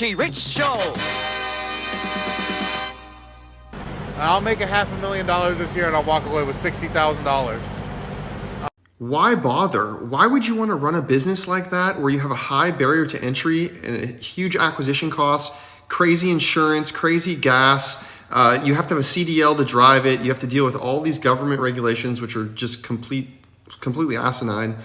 Richie Rich Show. I'll make $500,000 this year and I'll walk away with $60,000. Why bother? Why would you want to run a business like that where you have a high barrier to entry and huge acquisition costs, crazy insurance, crazy gas? You have to have a CDL to drive it. You have to deal with all these government regulations, which are just completely asinine.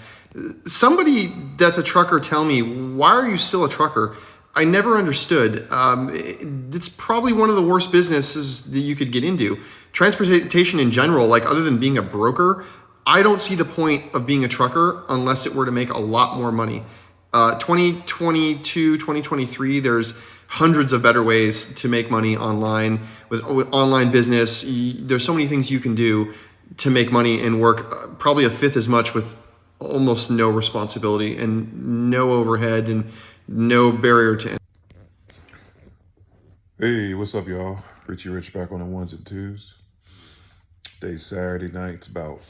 Somebody that's a trucker tell me, why are you still a trucker? I never understood. It's probably one of the worst businesses that you could get into. Transportation in general, like other than being a broker, I don't see the point of being a trucker unless it were to make a lot more money. 2022, 2023, there's hundreds of better ways to make money online with online business. There's so many things you can do to make money and work probably a fifth as much with almost no responsibility and no overhead and no barrier to entry. Hey, what's up, y'all? Richie Rich back on the ones and twos. Today's Saturday night. It's about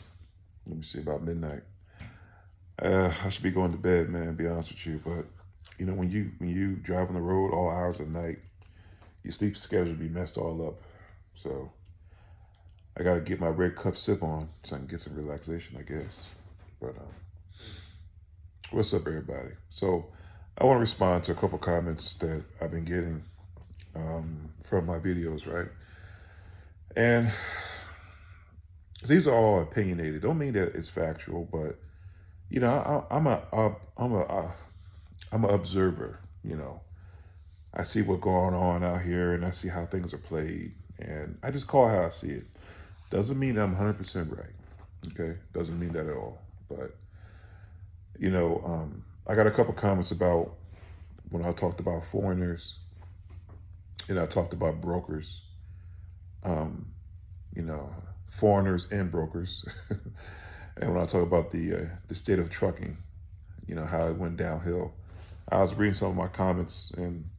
midnight. I should be going to bed, man, to be honest with you. But you know, when you drive on the road all hours of the night, your sleep schedule be messed all up. So I gotta get my red cup sip on so I can get some relaxation, I guess. But what's up, everybody? So I want to respond to a couple comments that I've been getting from my videos, right? And these are all opinionated. Don't mean that it's factual, but you know, I'm an observer. You know, I see what's going on out here, and I see how things are played, and I just call it how I see it. Doesn't mean I'm 100% right. Okay, doesn't mean that at all. But you know, I got a couple comments about when I talked about foreigners, and I talked about brokers. You know, foreigners and brokers. And when I talk about the state of trucking, you know, how it went downhill. I was reading some of my comments, and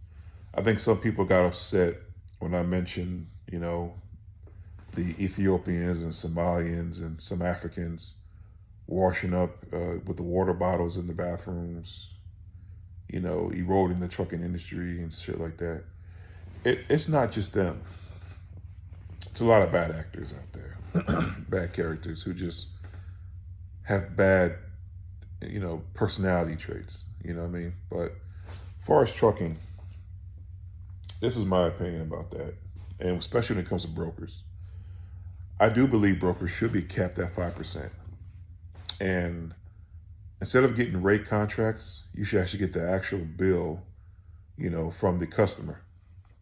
I think some people got upset when I mentioned, you know, the Ethiopians and Somalians and some Africans washing up with the water bottles in the bathrooms, you know, eroding the trucking industry and shit like that. It's not just them. It's a lot of bad actors out there, bad characters who just have bad, you know, personality traits, you know what I mean? But as far as trucking, this is my opinion about that. And especially when it comes to brokers. I do believe brokers should be capped at 5%. And instead of getting rate contracts, you should actually get the actual bill, you know, from the customer.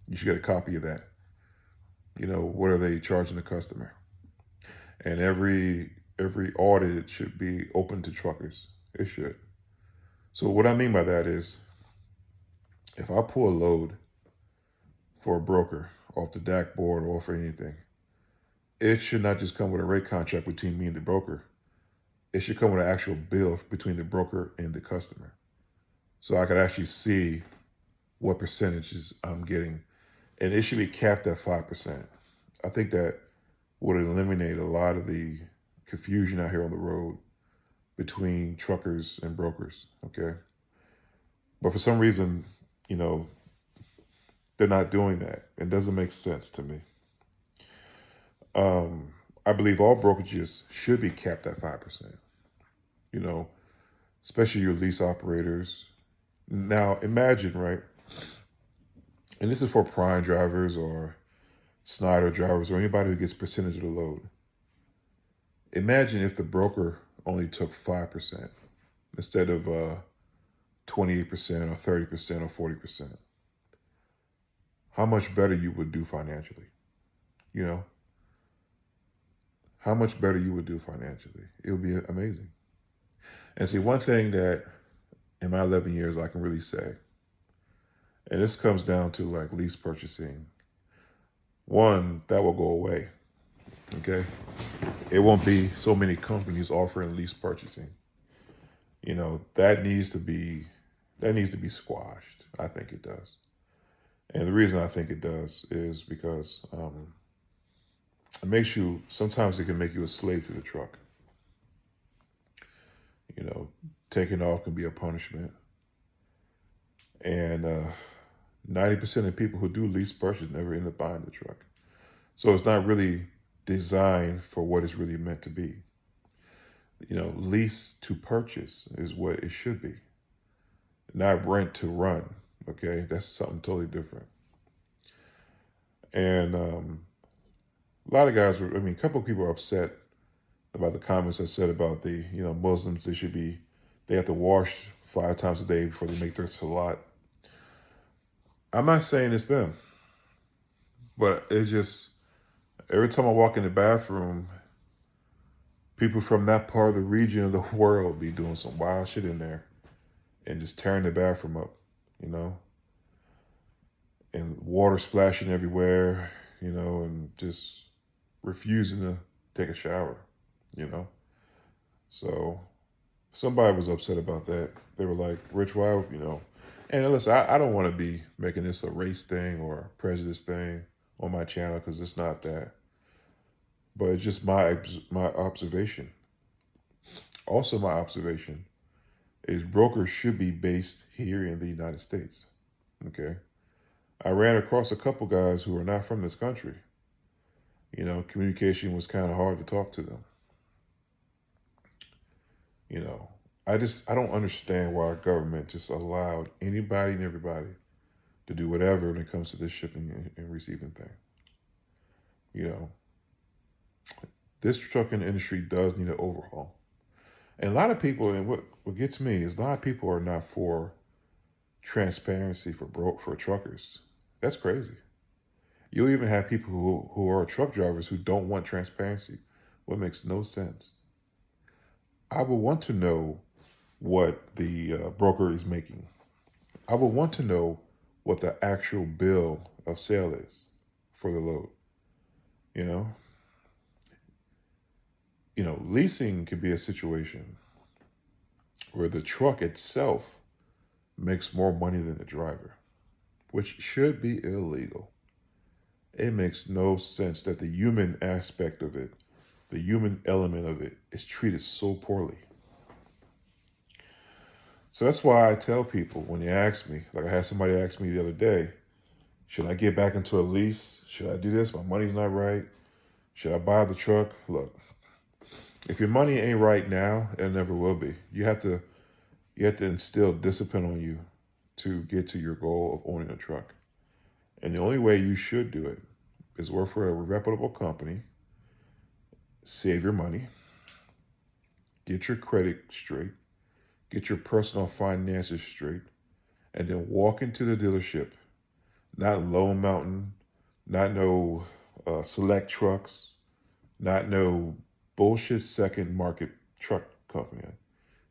You should get a copy of that. You know, what are they charging the customer? And every audit should be open to truckers. It should. So what I mean by that is, if I pull a load for a broker off the DAC board or for anything, it should not just come with a rate contract between me and the broker. It should come with an actual bill between the broker and the customer. So I could actually see what percentages I'm getting. And it should be capped at 5%. I think that would eliminate a lot of the confusion out here on the road between truckers and brokers, okay? But for some reason, you know, they're not doing that. It doesn't make sense to me. I believe all brokerages should be capped at 5%, you know, especially your lease operators. Now, imagine, right? And this is for prime drivers or Snyder drivers or anybody who gets percentage of the load. Imagine if the broker only took 5% instead of 28% or 30% or 40%. How much better you would do financially, you know? How much better you would do financially. It would be amazing. And see, one thing that in my 11 years I can really say, and this comes down to like lease purchasing. One, that will go away, okay? It won't be so many companies offering lease purchasing. You know, that needs to be squashed. I think it does. And the reason I think it does is because it makes you, sometimes it can make you a slave to the truck. You know, taking off can be a punishment. And 90% of people who do lease purchase never end up buying the truck. So it's not really designed for what it's really meant to be. Lease to purchase is what it should be, not rent to run. Okay, that's something totally different. And a lot of guys a couple of people are upset about the comments I said about the, Muslims, they have to wash 5 times a day before they make their salat. I'm not saying it's them, but it's just, every time I walk in the bathroom, people from that part of the region of the world be doing some wild shit in there and just tearing the bathroom up, and water splashing everywhere, and just refusing to take a shower, So somebody was upset about that. They were like, Rich, why, And listen, I don't want to be making this a race thing or a prejudice thing on my channel, because it's not that. But it's just my observation. Also, my observation is brokers should be based here in the United States. Okay. I ran across a couple guys who are not from this country. Communication was kind of hard to talk to them. I don't understand why our government just allowed anybody and everybody to do whatever when it comes to this shipping and receiving thing. This trucking industry does need an overhaul. And a lot of people, and what gets me is a lot of people are not for transparency for truckers. That's crazy. You'll even have people who are truck drivers who don't want transparency. What makes no sense. I would want to know what the broker is making. I would want to know what the actual bill of sale is for the load. Leasing could be a situation where the truck itself makes more money than the driver, which should be illegal. It makes no sense that the human aspect of it, the human element of it, is treated so poorly. So that's why I tell people when they ask me, like I had somebody ask me the other day, should I get back into a lease? Should I do this? My money's not right. Should I buy the truck? Look, if your money ain't right now, it never will be. You have to instill discipline on you to get to your goal of owning a truck. And the only way you should do it is work for a reputable company, save your money, get your credit straight, get your personal finances straight, and then walk into the dealership. Not Lone Mountain, not no Select Trucks, not no bullshit second market truck company.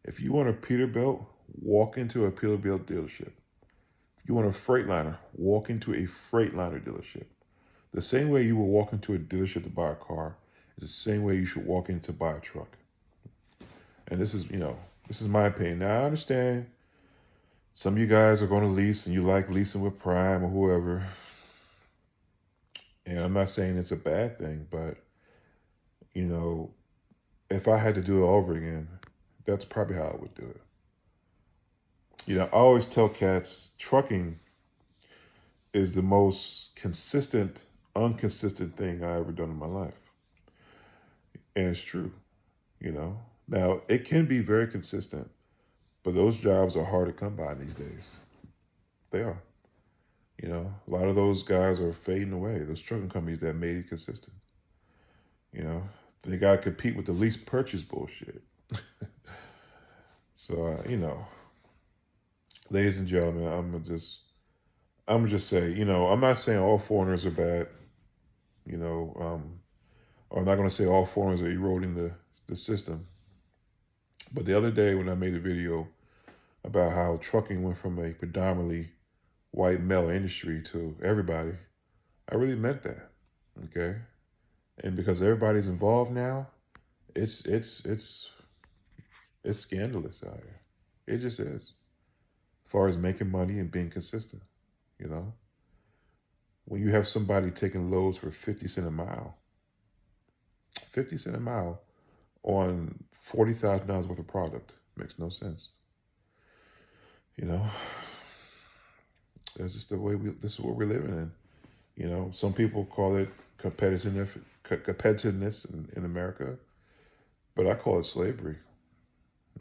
If you want a Peterbilt, walk into a Peterbilt dealership. If you want a Freightliner, walk into a Freightliner dealership. The same way you will walk into a dealership to buy a car is the same way you should walk in to buy a truck. And this is my opinion. Now, I understand some of you guys are going to lease and you like leasing with Prime or whoever. And I'm not saying it's a bad thing, but, if I had to do it over again, that's probably how I would do it. I always tell cats, trucking is the most consistent, inconsistent thing I ever done in my life. And it's true, Now, it can be very consistent, but those jobs are hard to come by these days. They are. A lot of those guys are fading away. Those trucking companies that made it consistent. They got to compete with the lease purchase bullshit. So, ladies and gentlemen, I'm gonna just say, I'm not saying all foreigners are bad, or I'm not gonna say all foreigners are eroding the system. But the other day when I made a video about how trucking went from a predominantly white male industry to everybody, I really meant that. Okay. And because everybody's involved now, it's scandalous out here. It just is. As far as making money and being consistent, When you have somebody taking loads for 50 cents a mile, 50 cents a mile on $40,000 worth of product makes no sense. That's just the way this is what we're living in. You know, some people call it competitiveness in America, but I call it slavery.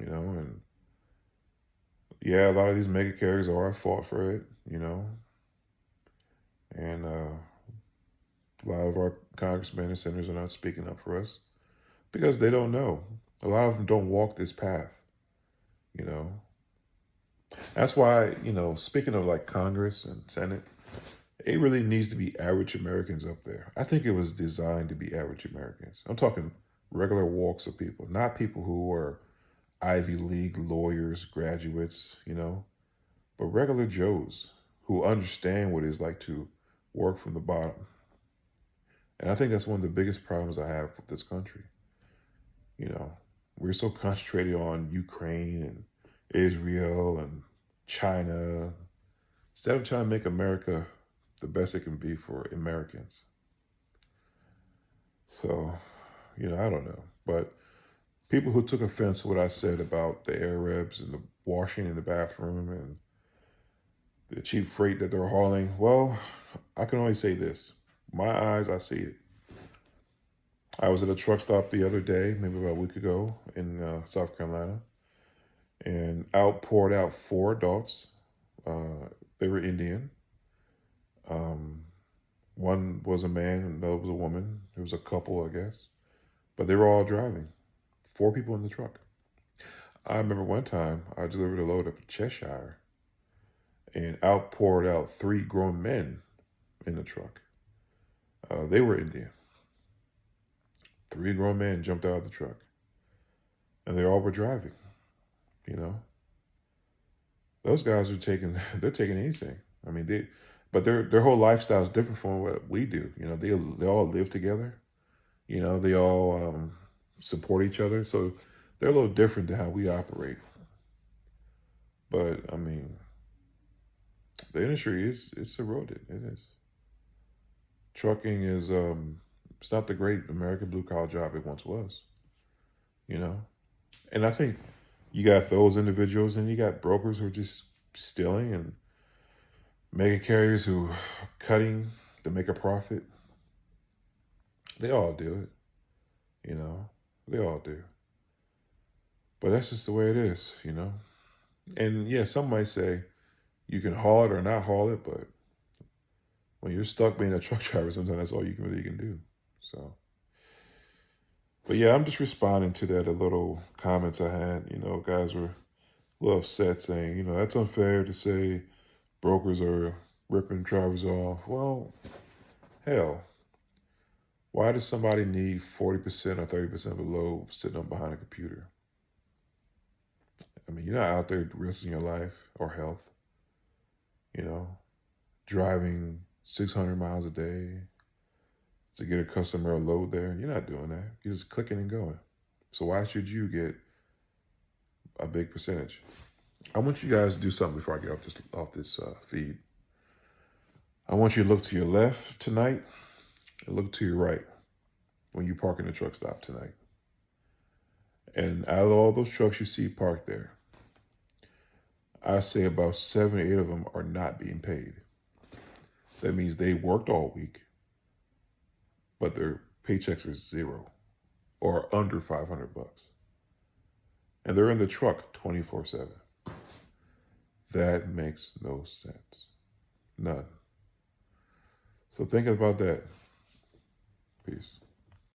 You know, and yeah, a lot of these mega carriers are at fault for it. You know, and a lot of our congressmen and senators are not speaking up for us because they don't know. A lot of them don't walk this path. You know, that's why, you know, speaking of like Congress and Senate, it really needs to be average Americans up there. I think it was designed to be average Americans. I'm talking regular walks of people, not people who are Ivy League lawyers, graduates, you know, but regular Joes who understand what it's like to work from the bottom. And I think that's one of the biggest problems I have with this country. You know, we're so concentrated on Ukraine and Israel and China instead of trying to make America the best it can be for Americans. So, you know, I don't know. But people who took offense to what I said about the Arabs and the washing in the bathroom and the cheap freight that they're hauling, well, I can only say this. My eyes, I see it. I was at a truck stop the other day, maybe about a week ago in South Carolina, and poured out four adults. They were Indian. One was a man, and the other was a woman. It was a couple, I guess. But they were all driving. Four people in the truck. I remember one time I delivered a load up in Cheshire and poured out three grown men in the truck. They were Indian. Three grown men jumped out of the truck. And they all were driving, you know. Those guys are they're taking anything. I mean, but their whole lifestyle is different from what we do. You know, they all live together. You know, they all support each other. So they're a little different than how we operate. But I mean, the industry it's eroded. It is. Trucking is it's not the great American blue collar job it once was. You know, and I think you got those individuals, and you got brokers who are just stealing, and mega carriers who are cutting to make a profit. They all do it, you know. They all do. But that's just the way it is, you know. And yeah, some might say you can haul it or not haul it, but when you're stuck being a truck driver, sometimes that's all you can do. So, but yeah, I'm just responding to that a little comments I had. You know, guys were a little upset saying, you know, that's unfair to say brokers are ripping drivers off. Well, hell, why does somebody need 40% or 30% of the load sitting up behind a computer? I mean, you're not out there risking your life or health, you know, driving 600 miles a day to get a customer a load there. You're not doing that. You're just clicking and going. So why should you get a big percentage? I want you guys to do something before I get off this feed. I want you to look to your left tonight and look to your right when you park in the truck stop tonight. And out of all those trucks you see parked there, I say about 7 or 8 of them are not being paid. That means they worked all week, but their paychecks are zero or under $500. And they're in the truck 24/7. That makes no sense. None. So think about that. Peace.